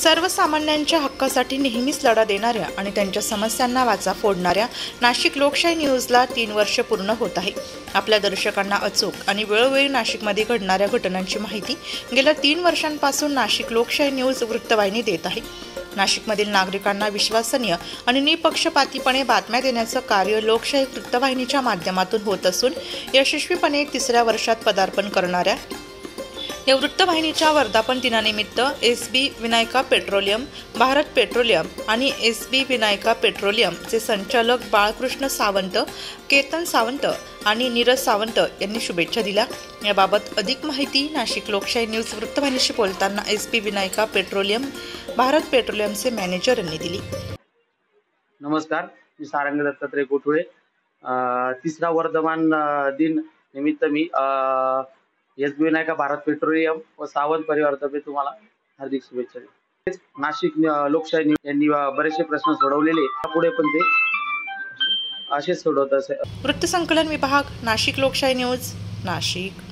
सर्वसामान्यांच्या हक्कासाठी नेहमीच लढा देणाऱ्या आणि त्यांच्या समस्यांना वाचा फोडणाऱ्या नाशिक लोकशाही न्यूजला 3 वर्ष पूर्ण होत आहे। आपल्या दर्शकांना अचूक आणि वेळोवेळी नाशिकमध्ये घडणाऱ्या घटनांची माहिती गेल्या 3 वर्षांपासून नाशिक लोकशाही न्यूज वृत्तवाहिनी देत आहे। नाशिकमधील नागरिकांना विश्वसनीय आणि निपक्षपातीपणे बातम्या देण्याचं कार्य लोकशाही वृत्तवाहिनीच्या माध्यमातून होत असून यशस्वीपणे 3ऱ्या वर्षात पदार्पण करणाऱ्या या वृत्तवाहिनीच्या वर्धापन दिनानिमित्त SB Vinayaka petroleum, Bharat petroleum आणि एसबी विनायका पेट्रोलियमचे संचालक बाळकृष्ण सावंत, केतन सावंत आणि नीरज सावंत यांनी शुभेच्छा दिल्या। याबाबत अधिक माहिती नाशिक लोकशाही न्यूज वृत्तवाहिनीशी बोलताना एसबी विनायका पेट्रोलियम, भारत पेट्रोलियमचे मॅनेजर यांनी दिली। नमस्कार, मी सारंग दत्तात्रय कोठुळे। 3रा वर्धमान दिन निमित्त मी एसबी विनायका भारत पेट्रोलियम व सावंत परिवारातर्फे तुम्हाला हार्दिक शुभेच्छा देतो। नाशिक लोकशाही न्यूज यांनी बरेचसे प्रश्न सोडवलेले, पुढे पण ते असेच सोडवत असे। वृत्तसंकलन विभाग, नाशिक लोकशाही न्यूज, नाशिक।